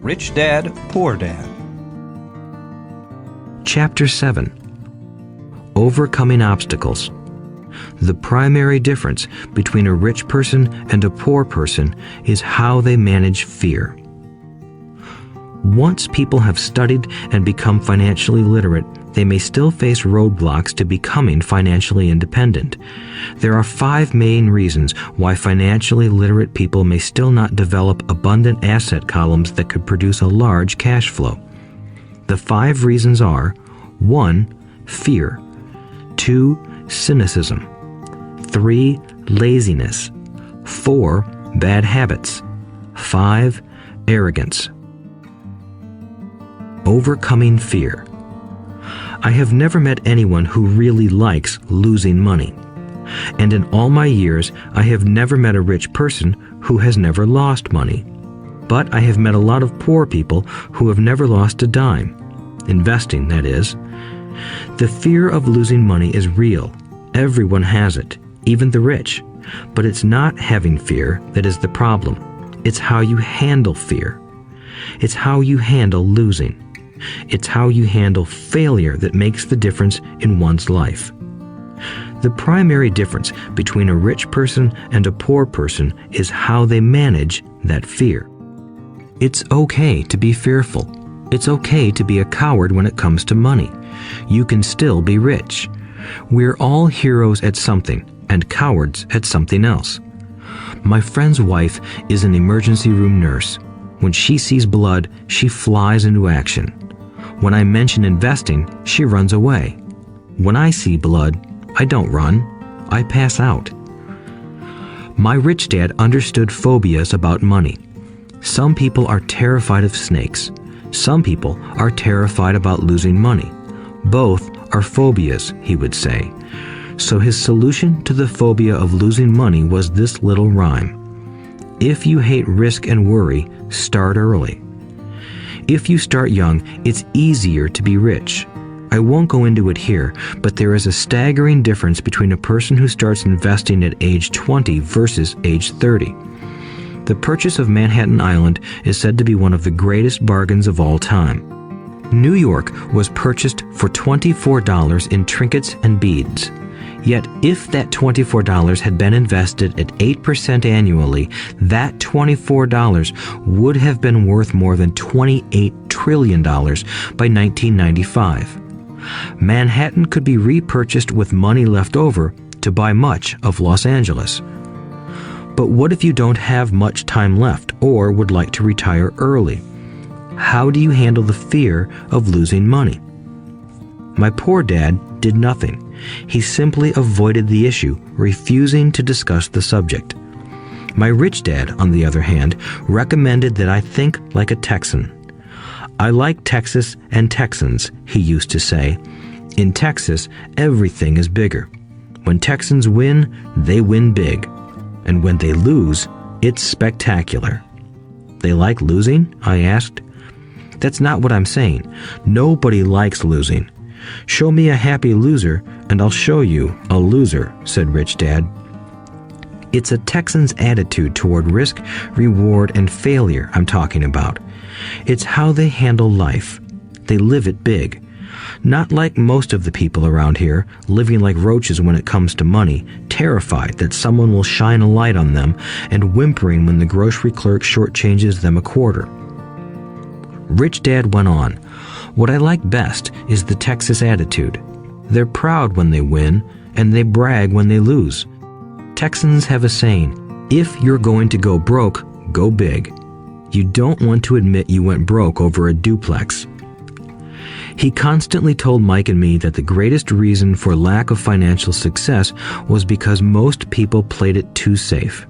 Rich Dad, Poor Dad. Chapter 7. Overcoming Obstacles. The primary difference between a rich person and a poor person is how they manage fear. Once people have studied and become financially literate, they may still face roadblocks to becoming financially independent. There are 5 main reasons why financially literate people may still not develop abundant asset columns that could produce a large cash flow. The 5 reasons are: 1. Fear. 2. Cynicism. 3. Laziness. 4. Bad habits. 5. Arrogance. Overcoming fear. I have never met anyone who really likes losing money. And in all my years, I have never met a rich person who has never lost money. But I have met a lot of poor people who have never lost a dime. Investing, that is. The fear of losing money is real. Everyone has it, even the rich. But it's not having fear that is the problem. It's how you handle fear. It's how you handle losing. It's how you handle failure that makes the difference in one's life. The primary difference between a rich person and a poor person is how they manage that fear. It's okay to be fearful. It's okay to be a coward when it comes to money. You can still be rich. We're all heroes at something and cowards at something else. My friend's wife is an emergency room nurse. When she sees blood, she flies into action. When I mention investing, she runs away. When I see blood, I don't run. I pass out. My rich dad understood phobias about money. Some people are terrified of snakes. Some people are terrified about losing money. Both are phobias, he would say. So his solution to the phobia of losing money was this little rhyme: if you hate risk and worry, start early. If you start young, it's easier to be rich. I won't go into it here, but there is a staggering difference between a person who starts investing at age 20 versus age 30. The purchase of Manhattan Island is said to be one of the greatest bargains of all time. New York was purchased for $24 in trinkets and beads. Yet if that $24 had been invested at 8% annually, that $24 would have been worth more than $28 trillion by 1995. Manhattan could be repurchased with money left over to buy much of Los Angeles. But what if you don't have much time left or would like to retire early? How do you handle the fear of losing money? My poor dad did nothing. He simply avoided the issue, refusing to discuss the subject. My rich dad, on the other hand, recommended that I think like a Texan. I like Texas and Texans, he used to say. In Texas, everything is bigger. When Texans win, they win big. And when they lose, it's spectacular. They like losing? I asked. That's not what I'm saying. Nobody likes losing. Show me a happy loser, and I'll show you a loser, said Rich Dad. It's a Texan's attitude toward risk, reward, and failure I'm talking about. It's how they handle life. They live it big. Not like most of the people around here, living like roaches when it comes to money, terrified that someone will shine a light on them, and whimpering when the grocery clerk shortchanges them a quarter. Rich Dad went on, "What I like best is the Texas attitude. They're proud when they win, and they brag when they lose. Texans have a saying, if you're going to go broke, go big. You don't want to admit you went broke over a duplex." He constantly told Mike and me that the greatest reason for lack of financial success was because most people played it too safe.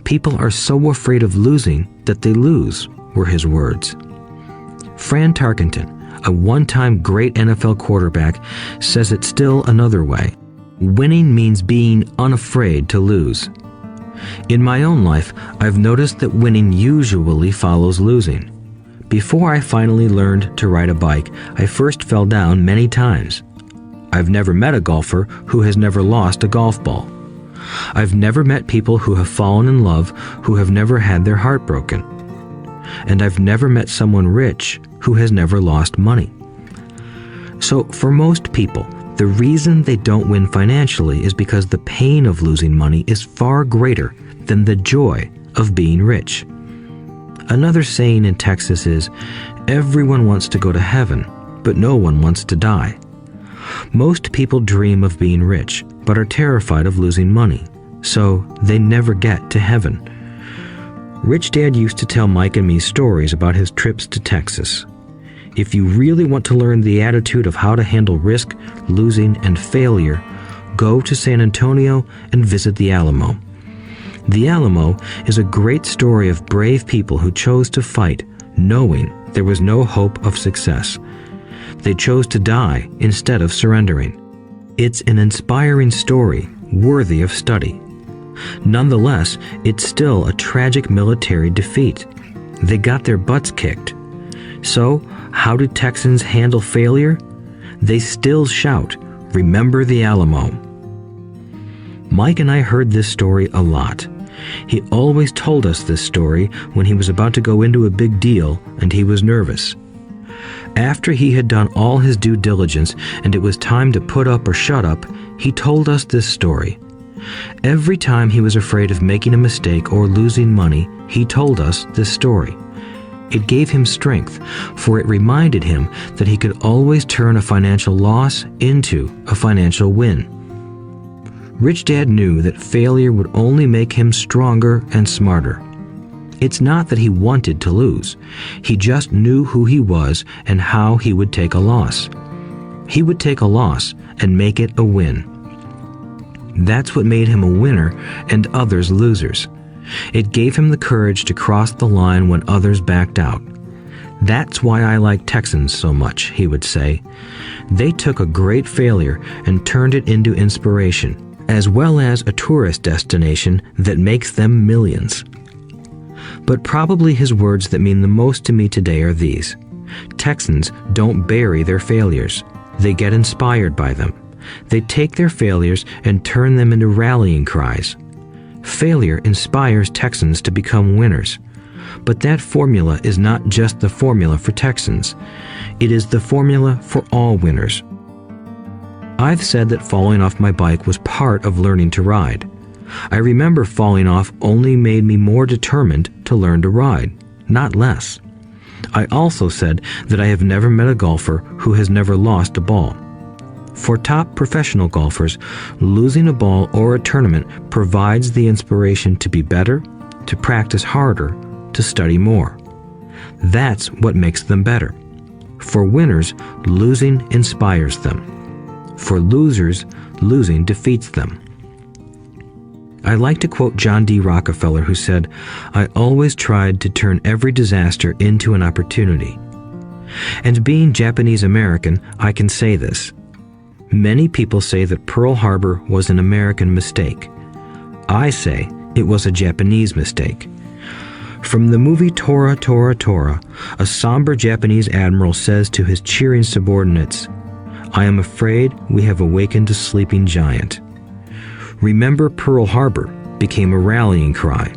People are so afraid of losing that they lose, were his words. Fran Tarkenton, a one-time great NFL quarterback, says it still another way. Winning means being unafraid to lose. In my own life, I've noticed that winning usually follows losing. Before I finally learned to ride a bike, I first fell down many times. I've never met a golfer who has never lost a golf ball. I've never met people who have fallen in love who have never had their heart broken. and I've never met someone rich who has never lost money. So for most people, the reason they don't win financially is because the pain of losing money is far greater than the joy of being rich. Another saying in Texas is, everyone wants to go to heaven, but no one wants to die. Most people dream of being rich, but are terrified of losing money, so they never get to heaven. Rich Dad used to tell Mike and me stories about his trips to Texas. If you really want to learn the attitude of how to handle risk, losing, and failure, go to San Antonio and visit the Alamo. The Alamo is a great story of brave people who chose to fight, knowing there was no hope of success. They chose to die instead of surrendering. It's an inspiring story, worthy of study. Nonetheless, it's still a tragic military defeat. They got their butts kicked. So, how do Texans handle failure? They still shout, "Remember the Alamo." Mike and I heard this story a lot. He always told us this story when he was about to go into a big deal and he was nervous. After he had done all his due diligence and it was time to put up or shut up, he told us this story. Every time he was afraid of making a mistake or losing money, he told us this story. It gave him strength, for it reminded him that he could always turn a financial loss into a financial win. Rich Dad knew that failure would only make him stronger and smarter. It's not that he wanted to lose. He just knew who he was and how he would take a loss. He would take a loss and make it a win. That's what made him a winner and others losers. It gave him the courage to cross the line when others backed out. That's why I like Texans so much, he would say. They took a great failure and turned it into inspiration, as well as a tourist destination that makes them millions. But probably his words that mean the most to me today are these. Texans don't bury their failures. They get inspired by them. They take their failures and turn them into rallying cries. Failure inspires Texans to become winners. But that formula is not just the formula for Texans. It is the formula for all winners. I've said that falling off my bike was part of learning to ride. I remember falling off only made me more determined to learn to ride, not less. I also said that I have never met a golfer who has never lost a ball. For top professional golfers, losing a ball or a tournament provides the inspiration to be better, to practice harder, to study more. That's what makes them better. For winners, losing inspires them. For losers, losing defeats them. I like to quote John D. Rockefeller, who said, "I always tried to turn every disaster into an opportunity." And being Japanese American, I can say this. Many people say that Pearl Harbor was an American mistake. I say it was a Japanese mistake. From the movie Tora, Tora, Tora, a somber Japanese admiral says to his cheering subordinates, "I am afraid we have awakened a sleeping giant." Remember Pearl Harbor became a rallying cry.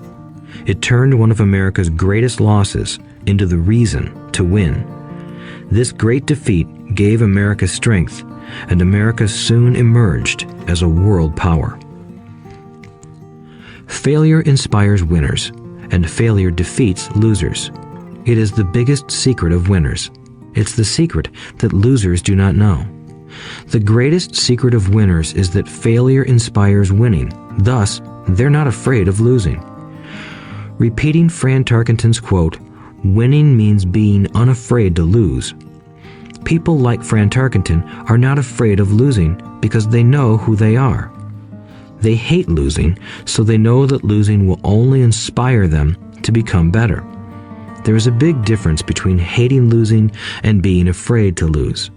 It turned one of America's greatest losses into the reason to win. This great defeat gave America strength, and America soon emerged as a world power. Failure inspires winners, and failure defeats losers. It is the biggest secret of winners. It's the secret that losers do not know. The greatest secret of winners is that failure inspires winning. Thus, they're not afraid of losing. Repeating Fran Tarkenton's quote, "Winning means being unafraid to lose." People like Fran Tarkenton are not afraid of losing because they know who they are. They hate losing, so they know that losing will only inspire them to become better. There is a big difference between hating losing and being afraid to lose.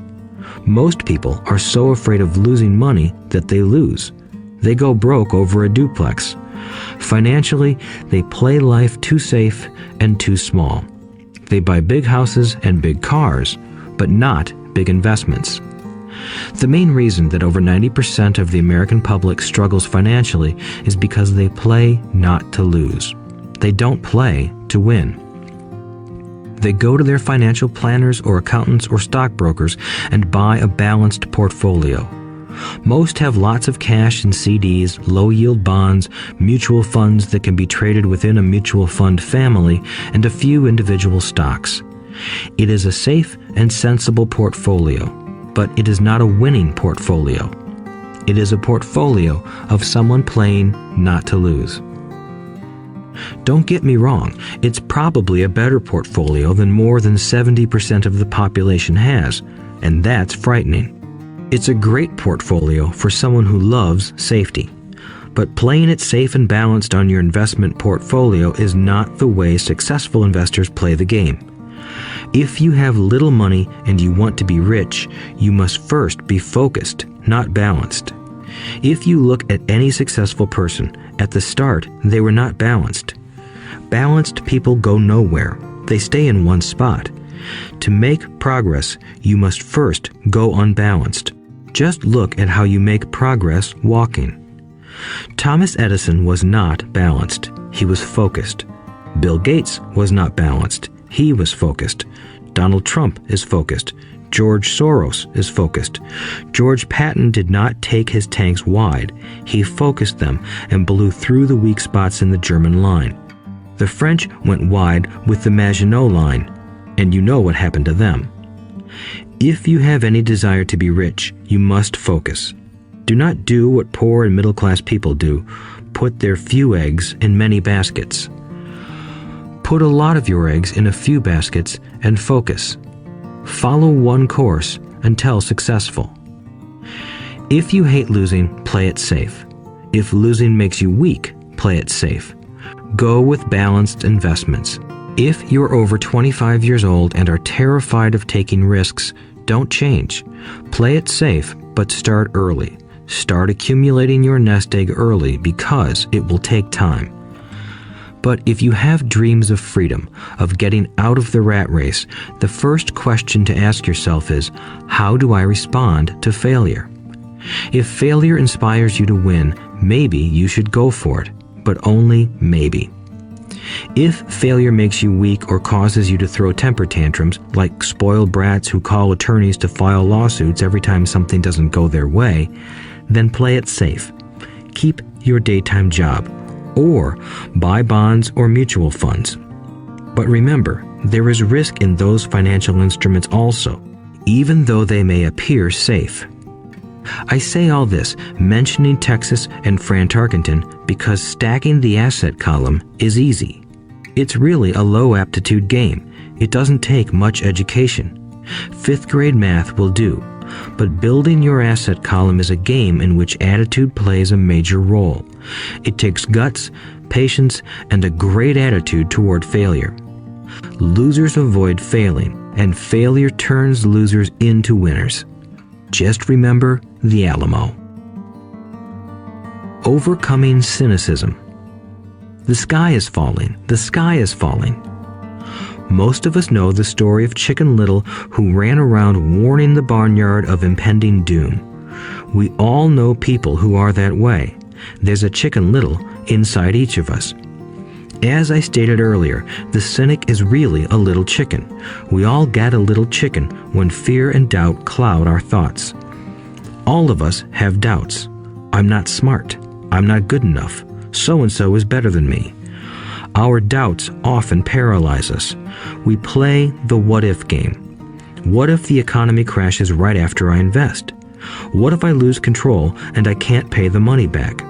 Most people are so afraid of losing money that they lose. They go broke over a duplex. Financially, they play life too safe and too small. They buy big houses and big cars, but not big investments. The main reason that over 90% of the American public struggles financially is because they play not to lose. They don't play to win. They go to their financial planners or accountants or stockbrokers and buy a balanced portfolio. Most have lots of cash in CDs, low-yield bonds, mutual funds that can be traded within a mutual fund family, and a few individual stocks. It is a safe and sensible portfolio, but it is not a winning portfolio. It is a portfolio of someone playing not to lose. Don't get me wrong, it's probably a better portfolio than more than 70% of the population has, and that's frightening. It's a great portfolio for someone who loves safety. But playing it safe and balanced on your investment portfolio is not the way successful investors play the game. If you have little money and you want to be rich, you must first be focused, not balanced. If you look at any successful person, at the start, they were not balanced. Balanced people go nowhere. They stay in one spot. To make progress, you must first go unbalanced. Just look at how you make progress walking. Thomas Edison was not balanced. He was focused. Bill Gates was not balanced. He was focused. Donald Trump is focused. George Soros is focused. George Patton did not take his tanks wide. He focused them and blew through the weak spots in the German line. The French went wide with the Maginot Line, and you know what happened to them. If you have any desire to be rich, you must focus. Do not do what poor and middle-class people do, put their few eggs in many baskets. Put a lot of your eggs in a few baskets and focus. Follow one course until successful. If you hate losing, play it safe. If losing makes you weak, play it safe. Go with balanced investments. If you're over 25 years old and are terrified of taking risks, don't change. Play it safe, but start early. Start accumulating your nest egg early because it will take time. But if you have dreams of freedom, of getting out of the rat race, the first question to ask yourself is, how do I respond to failure? If failure inspires you to win, maybe you should go for it, but only maybe. If failure makes you weak or causes you to throw temper tantrums, like spoiled brats who call attorneys to file lawsuits every time something doesn't go their way, then play it safe. Keep your daytime job, or buy bonds or mutual funds. But remember, there is risk in those financial instruments also, even though they may appear safe. I say all this, mentioning Texas and Fran Tarkenton, because stacking the asset column is easy. It's really a low-aptitude game. It doesn't take much education. 5th grade math will do. But building your asset column is a game in which attitude plays a major role. It takes guts, patience, and a great attitude toward failure. Losers avoid failing, and failure turns losers into winners. Just remember the Alamo. Overcoming cynicism. The sky is falling. The sky is falling. Most of us know the story of Chicken Little, who ran around warning the barnyard of impending doom. We all know people who are that way. There's a Chicken Little inside each of us. As I stated earlier, the cynic is really a little chicken. We all get a little chicken when fear and doubt cloud our thoughts. All of us have doubts. I'm not smart. I'm not good enough. So-and-so is better than me. Our doubts often paralyze us. We play the what-if game. What if the economy crashes right after I invest? What if I lose control and I can't pay the money back?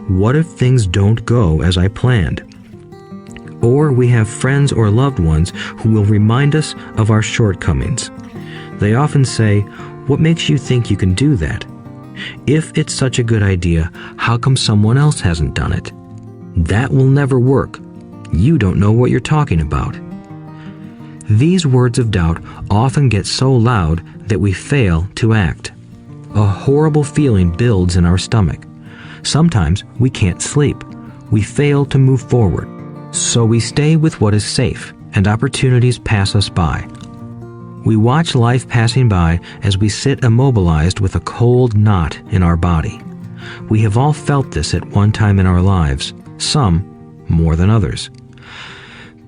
What if things don't go as I planned? Or we have friends or loved ones who will remind us of our shortcomings. They often say, "What makes you think you can do that? If it's such a good idea, how come someone else hasn't done it? That will never work. You don't know what you're talking about." These words of doubt often get so loud that we fail to act. A horrible feeling builds in our stomach. Sometimes we can't sleep. We fail to move forward. So we stay with what is safe, and opportunities pass us by. We watch life passing by as we sit immobilized with a cold knot in our body. We have all felt this at one time in our lives, some more than others.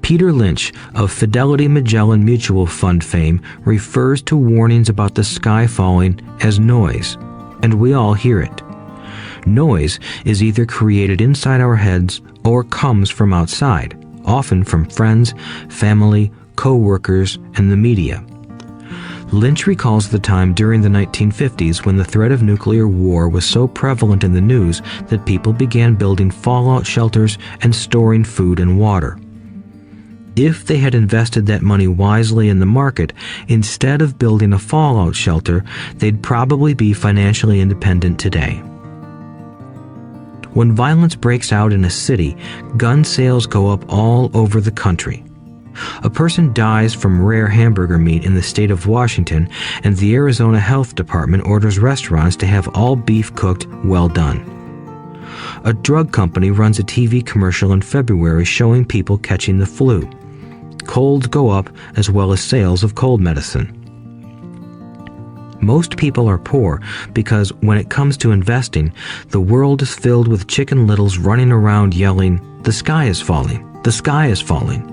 Peter Lynch of Fidelity Magellan Mutual Fund fame refers to warnings about the sky falling as noise, and we all hear it. Noise is either created inside our heads or comes from outside, often from friends, family, co-workers, and the media. Lynch recalls the time during the 1950s when the threat of nuclear war was so prevalent in the news that people began building fallout shelters and storing food and water. If they had invested that money wisely in the market, instead of building a fallout shelter, they'd probably be financially independent today. When violence breaks out in a city, gun sales go up all over the country. A person dies from rare hamburger meat in the state of Washington, and the Arizona Health Department orders restaurants to have all beef cooked well done. A drug company runs a TV commercial in February showing people catching the flu. Colds go up as well as sales of cold medicine. Most people are poor because when it comes to investing, the world is filled with Chicken Littles running around yelling, "The sky is falling, the sky is falling."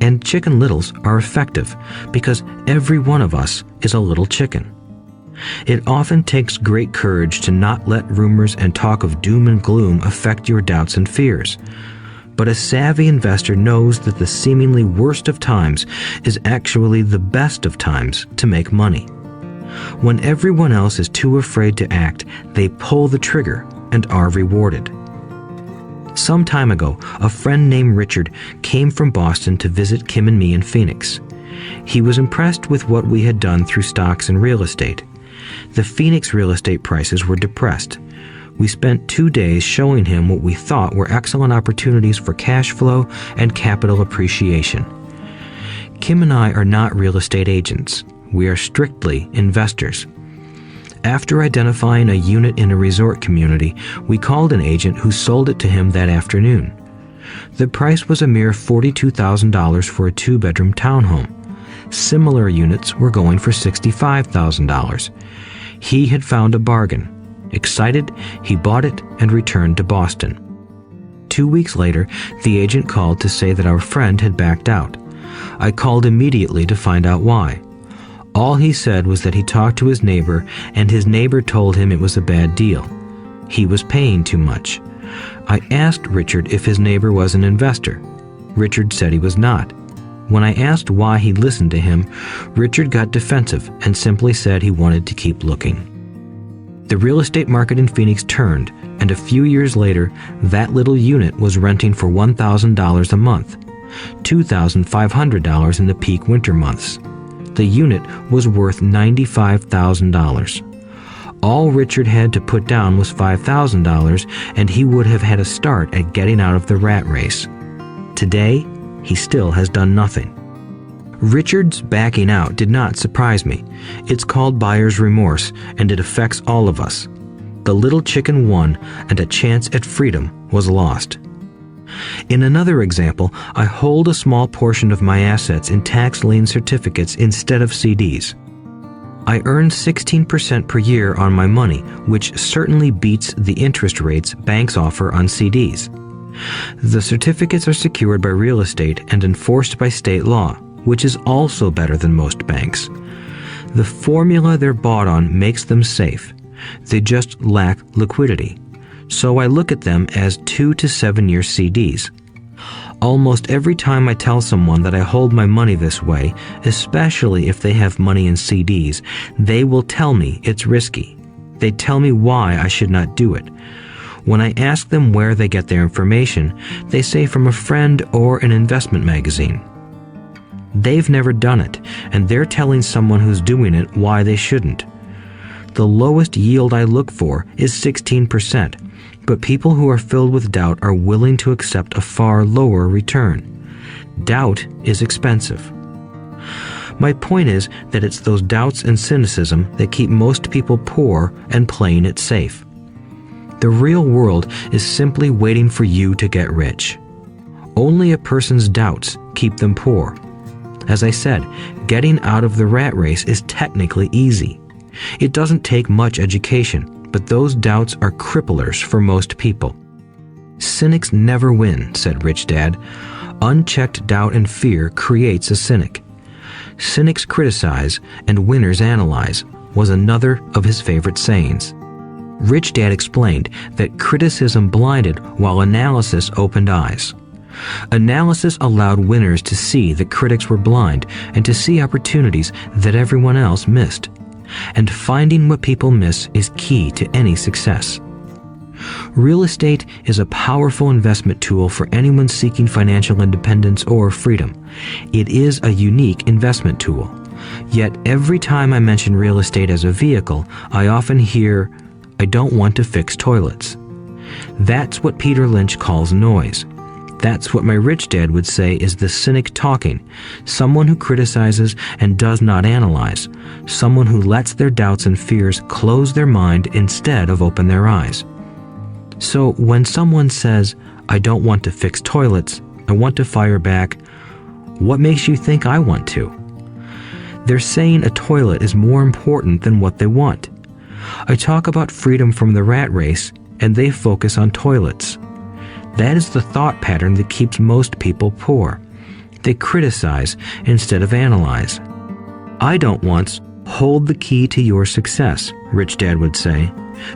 And Chicken Littles are effective because every one of us is a little chicken. It often takes great courage to not let rumors and talk of doom and gloom affect your doubts and fears. But a savvy investor knows that the seemingly worst of times is actually the best of times to make money. When everyone else is too afraid to act, they pull the trigger and are rewarded. Some time ago, a friend named Richard came from Boston to visit Kim and me in Phoenix. He was impressed with what we had done through stocks and real estate. The Phoenix real estate prices were depressed. We spent 2 days showing him what we thought were excellent opportunities for cash flow and capital appreciation. Kim and I are not real estate agents. We are strictly investors. After identifying a unit in a resort community, we called an agent who sold it to him that afternoon. The price was a mere $42,000 for a 2-bedroom townhome. Similar units were going for $65,000. He had found a bargain. Excited, he bought it and returned to Boston. 2 weeks later, the agent called to say that our friend had backed out. I called immediately to find out why. All he said was that he talked to his neighbor, and his neighbor told him it was a bad deal. He was paying too much. I asked Richard if his neighbor was an investor. Richard said he was not. When I asked why he listened to him, Richard got defensive and simply said he wanted to keep looking. The real estate market in Phoenix turned, and a few years later, that little unit was renting for $1,000 a month, $2,500 in the peak winter months. The unit was worth $95,000. All Richard had to put down was $5,000, and he would have had a start at getting out of the rat race. Today, he still has done nothing. Richard's backing out did not surprise me. It's called buyer's remorse, and it affects all of us. The little chicken won, and a chance at freedom was lost. In another example, I hold a small portion of my assets in tax lien certificates instead of CDs. I earn 16% per year on my money, which certainly beats the interest rates banks offer on CDs. The certificates are secured by real estate and enforced by state law, which is also better than most banks. The formula they're bought on makes them safe. They just lack liquidity. So I look at them as 2 to 7 year CDs. Almost every time I tell someone that I hold my money this way, especially if they have money in CDs, they will tell me it's risky. They tell me why I should not do it. When I ask them where they get their information, they say from a friend or an investment magazine. They've never done it, and they're telling someone who's doing it why they shouldn't. The lowest yield I look for is 16%, but people who are filled with doubt are willing to accept a far lower return. Doubt is expensive. My point is that it's those doubts and cynicism that keep most people poor and playing it safe. The real world is simply waiting for you to get rich. Only a person's doubts keep them poor. As I said, getting out of the rat race is technically easy. It doesn't take much education, but those doubts are cripplers for most people. Cynics never win, said Rich Dad. Unchecked doubt and fear creates a cynic. Cynics criticize and winners analyze was another of his favorite sayings. Rich Dad explained that criticism blinded while analysis opened eyes. Analysis allowed winners to see that critics were blind and to see opportunities that everyone else missed. And finding what people miss is key to any success. Real estate is a powerful investment tool for anyone seeking financial independence or freedom. It is a unique investment tool. Yet every time I mention real estate as a vehicle, I often hear, "I don't want to fix toilets." That's what Peter Lynch calls noise. That's what my rich dad would say is the cynic talking, someone who criticizes and does not analyze, someone who lets their doubts and fears close their mind instead of open their eyes. So when someone says, "I don't want to fix toilets, I want to fire back," what makes you think I want to? They're saying a toilet is more important than what they want. I talk about freedom from the rat race, and they focus on toilets. That is the thought pattern that keeps most people poor. They criticize instead of analyze. "I don't want" hold the key to your success, Rich Dad would say,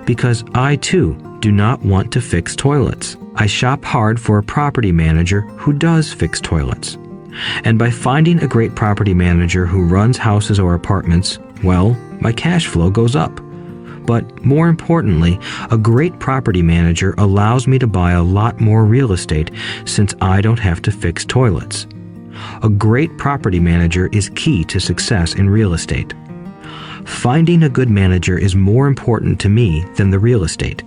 because I too do not want to fix toilets. I shop hard for a property manager who does fix toilets. And by finding a great property manager who runs houses or apartments, well, my cash flow goes up. But more importantly, a great property manager allows me to buy a lot more real estate since I don't have to fix toilets. A great property manager is key to success in real estate. Finding a good manager is more important to me than the real estate.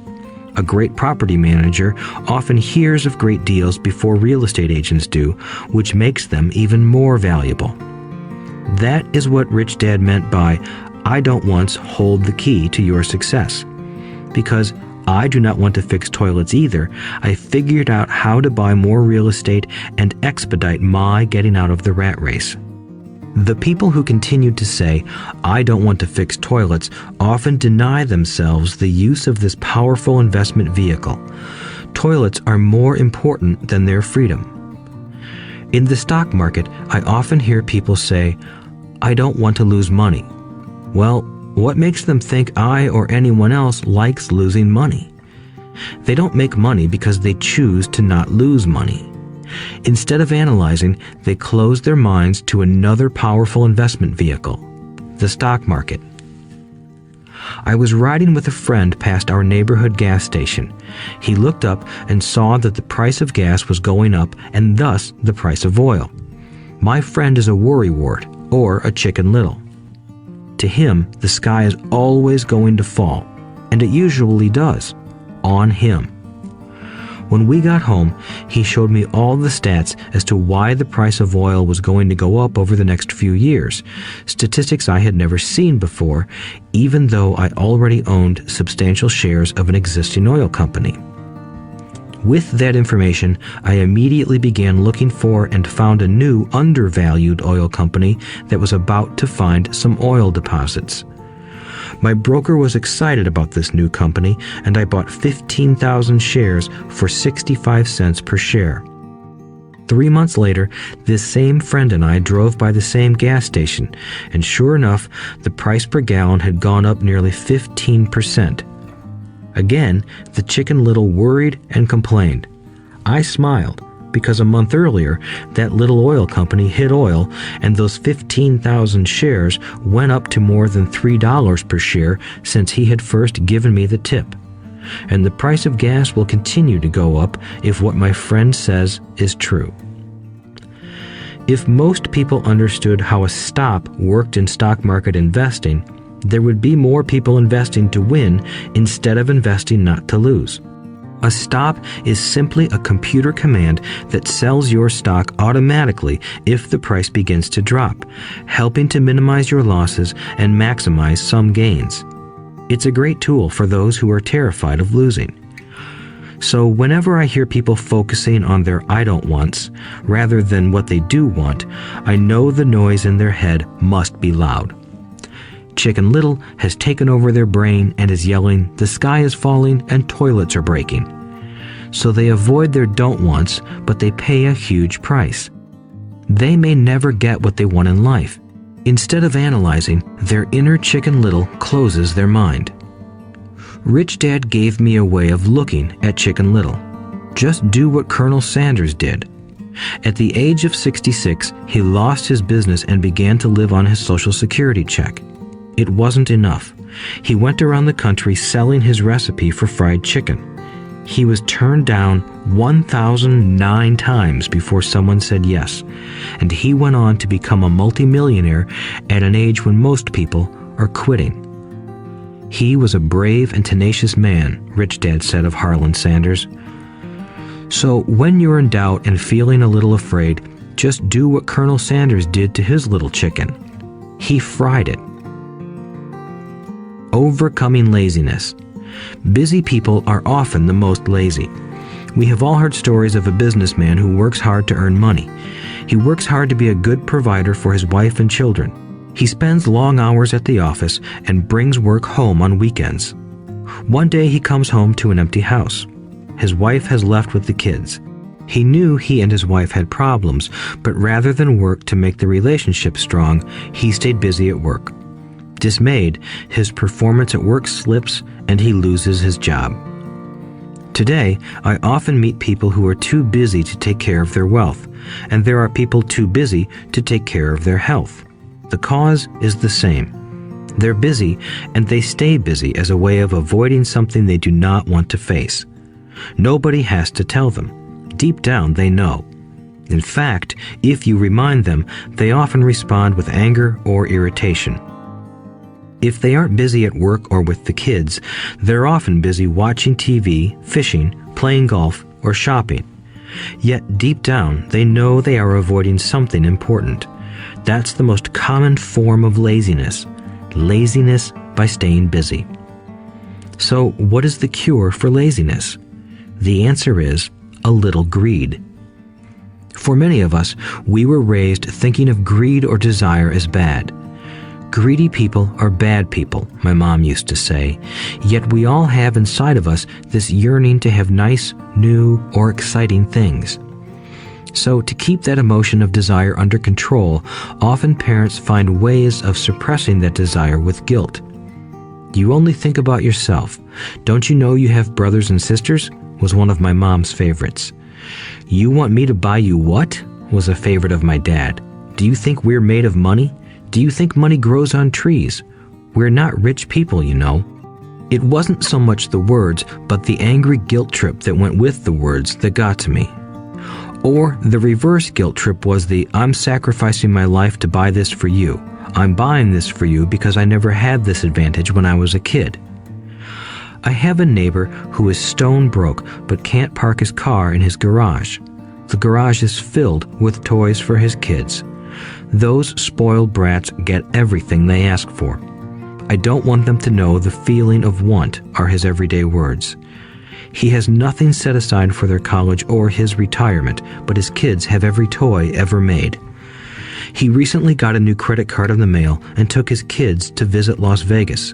A great property manager often hears of great deals before real estate agents do, which makes them even more valuable. That is what Rich Dad meant by "I don't once hold the key to your success." Because I do not want to fix toilets either, I figured out how to buy more real estate and expedite my getting out of the rat race. The people who continued to say, "I don't want to fix toilets," often deny themselves the use of this powerful investment vehicle. Toilets are more important than their freedom. In the stock market, I often hear people say, "I don't want to lose money." Well, what makes them think I or anyone else likes losing money? They don't make money because they choose to not lose money. Instead of analyzing, they close their minds to another powerful investment vehicle, the stock market. I was riding with a friend past our neighborhood gas station. He looked up and saw that the price of gas was going up and thus the price of oil. My friend is a worrywart, or a Chicken Little. To him, the sky is always going to fall, and it usually does, on him. When we got home, he showed me all the stats as to why the price of oil was going to go up over the next few years, statistics I had never seen before, even though I already owned substantial shares of an existing oil company. With that information, I immediately began looking for and found a new undervalued oil company that was about to find some oil deposits. My broker was excited about this new company, and I bought 15,000 shares for 65 cents per share. 3 months later, this same friend and I drove by the same gas station, and sure enough, the price per gallon had gone up nearly 15%. Again, the Chicken Little worried and complained. I smiled, because a month earlier, that little oil company hit oil, and those 15,000 shares went up to more than $3 per share since he had first given me the tip. And the price of gas will continue to go up if what my friend says is true. If most people understood how a stop worked in stock market investing, there would be more people investing to win instead of investing not to lose. A stop is simply a computer command that sells your stock automatically if the price begins to drop, helping to minimize your losses and maximize some gains. It's a great tool for those who are terrified of losing. So whenever I hear people focusing on their "I don't wants" rather than what they do want, I know the noise in their head must be loud. Chicken Little has taken over their brain and is yelling, "The sky is falling and toilets are breaking." so they avoid their don't wants, but they pay a huge price. They may never get what they want in life. Instead of analyzing, their inner Chicken Little closes their mind. Rich Dad gave me a way of looking at Chicken Little. Just do what Colonel Sanders did. At the age of 66, he lost his business and began to live on his Social Security check. It wasn't enough. He went around the country selling his recipe for fried chicken. He was turned down 1,009 times before someone said yes, and he went on to become a multimillionaire at an age when most people are quitting. He was a brave and tenacious man, Rich Dad said of Harlan Sanders. So when you're in doubt and feeling a little afraid, just do what Colonel Sanders did to his little chicken. He fried it. Overcoming laziness. Busy people are often the most lazy. We have all heard stories of a businessman who works hard to earn money. He works hard to be a good provider for his wife and children. He spends long hours at the office and brings work home on weekends. One day he comes home to an empty house. His wife has left with the kids. He knew he and his wife had problems, but rather than work to make the relationship strong, he stayed busy at work. Dismayed, his performance at work slips and he loses his job. Today, I often meet people who are too busy to take care of their wealth, and there are people too busy to take care of their health. The cause is the same. They're busy, and they stay busy as a way of avoiding something they do not want to face. Nobody has to tell them. Deep down, they know. In fact, if you remind them, they often respond with anger or irritation. If they aren't busy at work or with the kids, they're often busy watching TV, fishing, playing golf, or shopping. Yet deep down, they know they are avoiding something important. That's the most common form of laziness. Laziness by staying busy. So, what is the cure for laziness? The answer is a little greed. For many of us, we were raised thinking of greed or desire as bad. Greedy people are bad people, my mom used to say, yet we all have inside of us this yearning to have nice, new, or exciting things. So to keep that emotion of desire under control, often parents find ways of suppressing that desire with guilt. You only think about yourself. Don't you know you have brothers and sisters? Was one of my mom's favorites. You want me to buy you what? Was a favorite of my dad. Do you think we're made of money? Do you think money grows on trees? We're not rich people, you know. It wasn't so much the words, but the angry guilt trip that went with the words that got to me. Or the reverse guilt trip was the I'm sacrificing my life to buy this for you. I'm buying this for you because I never had this advantage when I was a kid. I have a neighbor who is stone broke but can't park his car in his garage. The garage is filled with toys for his kids. Those spoiled brats get everything they ask for. I don't want them to know the feeling of want are his everyday words. He has nothing set aside for their college or his retirement, but his kids have every toy ever made. He recently got a new credit card in the mail and took his kids to visit Las Vegas.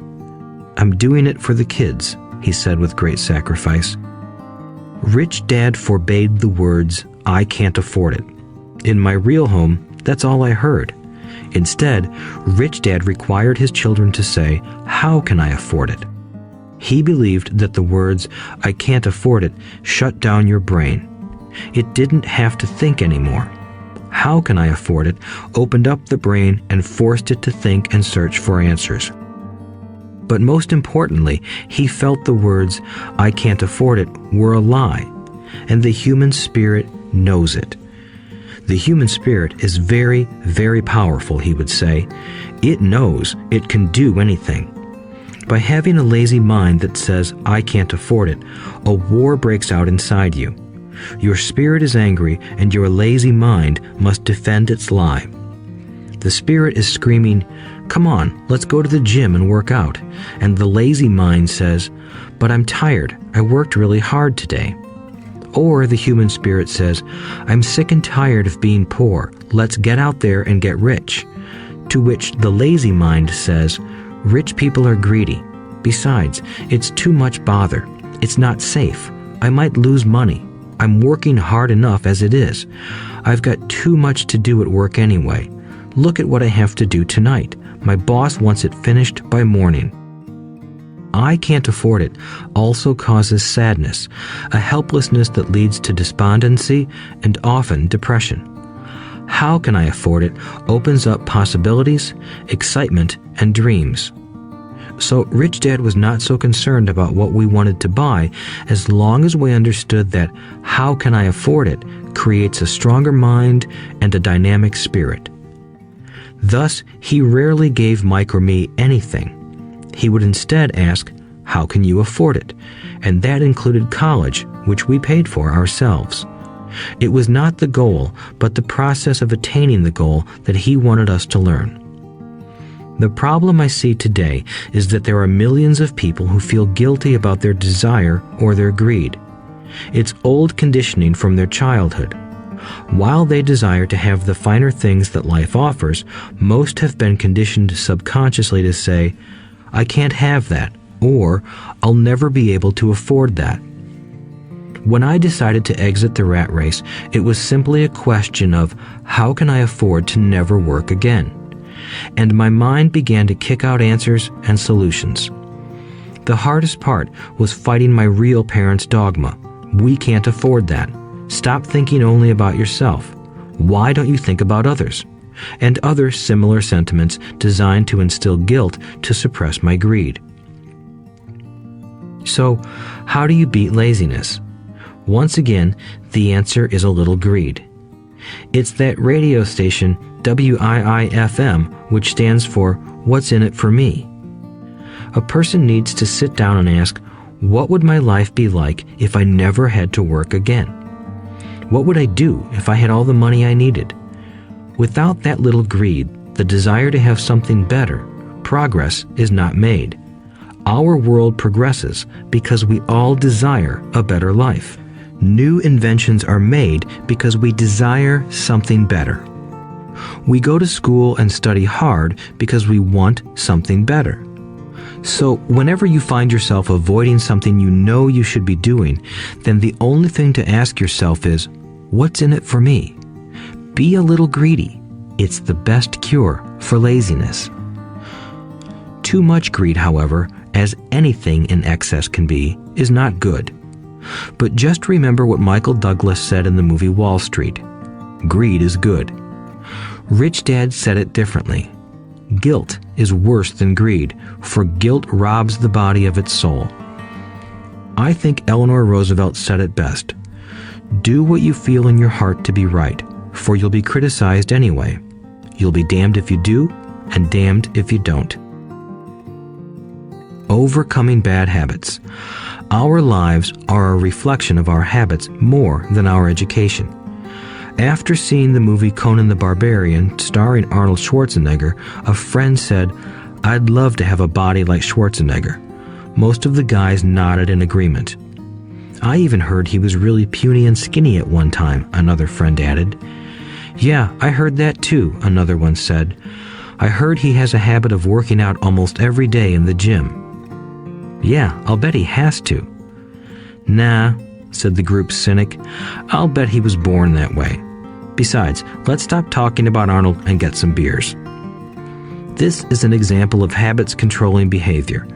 I'm doing it for the kids, he said with great sacrifice. Rich Dad forbade the words, I can't afford it. In my real home, that's all I heard. Instead, Rich Dad required his children to say, how can I afford it? He believed that the words, I can't afford it, shut down your brain. It didn't have to think anymore. How can I afford it opened up the brain and forced it to think and search for answers. But most importantly, he felt the words, I can't afford it, were a lie, and the human spirit knows it. The human spirit is very, very powerful, he would say. It knows it can do anything. By having a lazy mind that says, I can't afford it, a war breaks out inside you. Your spirit is angry, and your lazy mind must defend its lie. The spirit is screaming, come on, let's go to the gym and work out. And the lazy mind says, but I'm tired, I worked really hard today. Or the human spirit says, I'm sick and tired of being poor, let's get out there and get rich. To which the lazy mind says, rich people are greedy. Besides, it's too much bother. It's not safe. I might lose money. I'm working hard enough as it is. I've got too much to do at work anyway. Look at what I have to do tonight. My boss wants it finished by morning. I can't afford it also causes sadness, a helplessness that leads to despondency and often depression. How can I afford it opens up possibilities, excitement, and dreams. So Rich Dad was not so concerned about what we wanted to buy as long as we understood that how can I afford it creates a stronger mind and a dynamic spirit. Thus, he rarely gave Mike or me anything. He would instead ask, how can you afford it? And that included college, which we paid for ourselves. It was not the goal, but the process of attaining the goal that he wanted us to learn. The problem I see today is that there are millions of people who feel guilty about their desire or their greed. It's old conditioning from their childhood. While they desire to have the finer things that life offers, most have been conditioned subconsciously to say, I can't have that, or I'll never be able to afford that. When I decided to exit the rat race, it was simply a question of how can I afford to never work again? And my mind began to kick out answers and solutions. The hardest part was fighting my real parents' dogma. We can't afford that. Stop thinking only about yourself. Why don't you think about others? And other similar sentiments designed to instill guilt to suppress my greed. So, how do you beat laziness? Once again, the answer is a little greed. It's that radio station WIIFM, which stands for What's in it for me? A person needs to sit down and ask, what would my life be like if I never had to work again? What would I do if I had all the money I needed? Without that little greed, the desire to have something better, progress is not made. Our world progresses because we all desire a better life. New inventions are made because we desire something better. We go to school and study hard because we want something better. So whenever you find yourself avoiding something you know you should be doing, then the only thing to ask yourself is, what's in it for me? Be a little greedy. It's the best cure for laziness. Too much greed, however, as anything in excess can be, is not good. But just remember what Michael Douglas said in the movie Wall Street. Greed is good. Rich Dad said it differently. Guilt is worse than greed, for guilt robs the body of its soul. I think Eleanor Roosevelt said it best. Do what you feel in your heart to be right, for you'll be criticized anyway. You'll be damned if you do, and damned if you don't. Overcoming bad habits. Our lives are a reflection of our habits more than our education. After seeing the movie Conan the Barbarian, starring Arnold Schwarzenegger, a friend said, I'd love to have a body like Schwarzenegger. Most of the guys nodded in agreement. I even heard he was really puny and skinny at one time, another friend added. Yeah, I heard that too, another one said. I heard he has a habit of working out almost every day in the gym. Yeah, I'll bet he has to. Nah, said the group's cynic. I'll bet he was born that way. Besides, let's stop talking about Arnold and get some beers. This is an example of habits controlling behavior.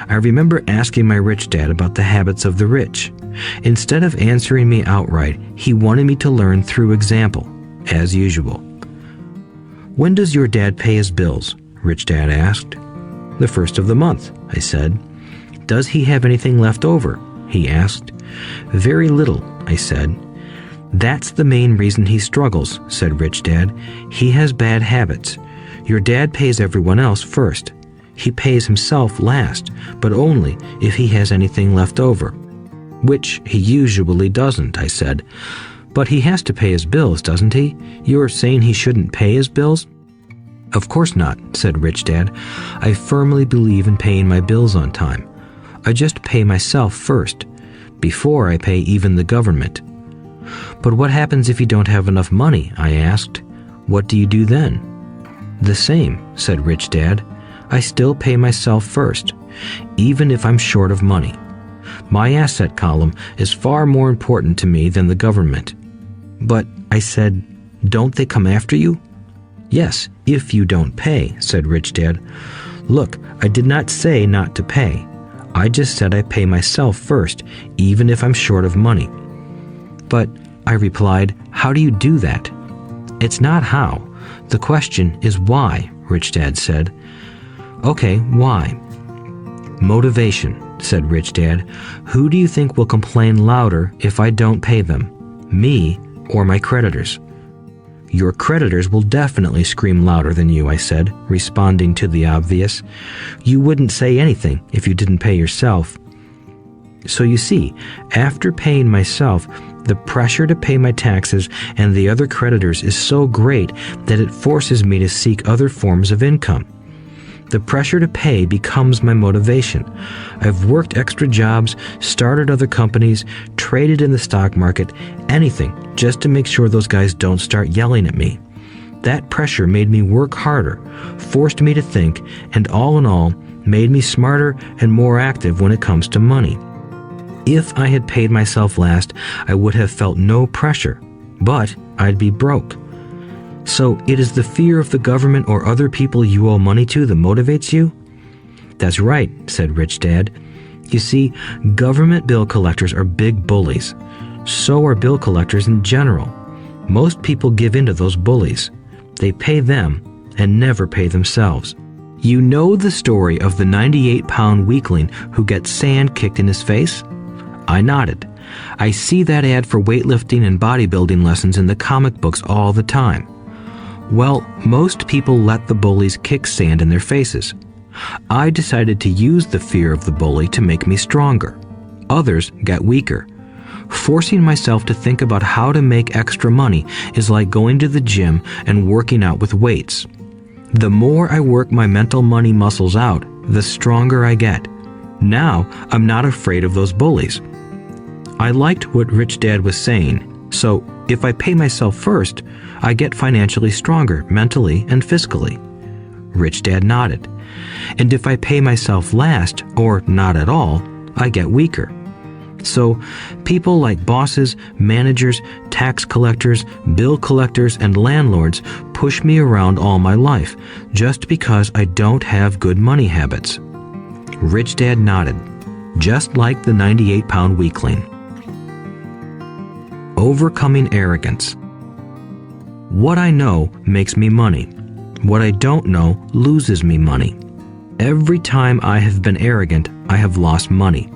I remember asking my rich dad about the habits of the rich. Instead of answering me outright, he wanted me to learn through example, as usual. When does your dad pay his bills? Rich Dad asked. The first of the month, I said. Does he have anything left over? He asked. Very little, I said. That's the main reason he struggles, said Rich Dad. He has bad habits. Your dad pays everyone else first. He pays himself last, but only if he has anything left over. Which he usually doesn't, I said. But he has to pay his bills, doesn't he? You're saying he shouldn't pay his bills? Of course not, said Rich Dad. I firmly believe in paying my bills on time. I just pay myself first, before I pay even the government. But what happens if you don't have enough money? I asked. What do you do then? The same, said Rich Dad. I still pay myself first, even if I'm short of money. My asset column is far more important to me than the government. But, I said, don't they come after you? Yes, if you don't pay, said Rich Dad. Look, I did not say not to pay. I just said I pay myself first, even if I'm short of money. But, I replied, how do you do that? It's not how. The question is why, Rich Dad said. Okay, why? Motivation, said Rich Dad. Who do you think will complain louder if I don't pay them? Me or my creditors? Your creditors will definitely scream louder than you, I said, responding to the obvious. You wouldn't say anything if you didn't pay yourself. So you see, after paying myself, the pressure to pay my taxes and the other creditors is so great that it forces me to seek other forms of income. The pressure to pay becomes my motivation. I've worked extra jobs, started other companies, traded in the stock market, anything just to make sure those guys don't start yelling at me. That pressure made me work harder, forced me to think, and all in all, made me smarter and more active when it comes to money. If I had paid myself last, I would have felt no pressure, but I'd be broke. So it is the fear of the government or other people you owe money to that motivates you? That's right, said Rich Dad. You see, government bill collectors are big bullies. So are bill collectors in general. Most people give in to those bullies. They pay them and never pay themselves. You know the story of the 98-pound weakling who gets sand kicked in his face? I nodded. I see that ad for weightlifting and bodybuilding lessons in the comic books all the time. Well, most people let the bullies kick sand in their faces. I decided to use the fear of the bully to make me stronger. Others got weaker. Forcing myself to think about how to make extra money is like going to the gym and working out with weights. The more I work my mental money muscles out, the stronger I get. Now, I'm not afraid of those bullies. I liked what Rich Dad was saying, so if I pay myself first, I get financially stronger mentally and fiscally. Rich Dad nodded. And if I pay myself last, or not at all, I get weaker. So, people like bosses, managers, tax collectors, bill collectors, and landlords push me around all my life just because I don't have good money habits. Rich Dad nodded, just like the 98-pound weakling. Overcoming arrogance. What I know makes me money. What I don't know loses me money. Every time I have been arrogant, I have lost money.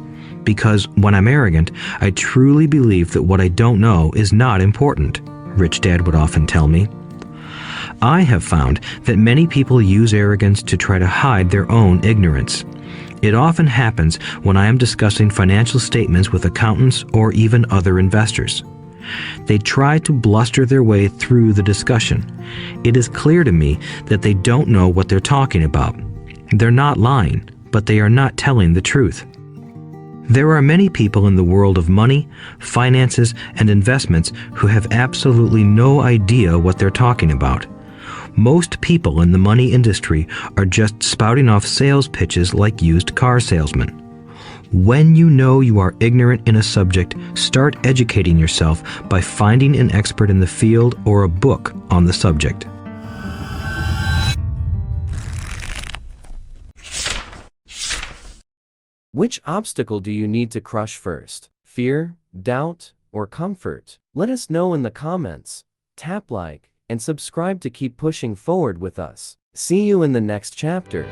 Because when I'm arrogant, I truly believe that what I don't know is not important, Rich Dad would often tell me. I have found that many people use arrogance to try to hide their own ignorance. It often happens when I am discussing financial statements with accountants or even other investors. They try to bluster their way through the discussion. It is clear to me that they don't know what they're talking about. They're not lying, but they are not telling the truth. There are many people in the world of money, finances, and investments who have absolutely no idea what they're talking about. Most people in the money industry are just spouting off sales pitches like used car salesmen. When you know you are ignorant in a subject, start educating yourself by finding an expert in the field or a book on the subject. Which obstacle do you need to crush first? Fear, doubt, or comfort? Let us know in the comments. Tap like and subscribe to keep pushing forward with us. See you in the next chapter.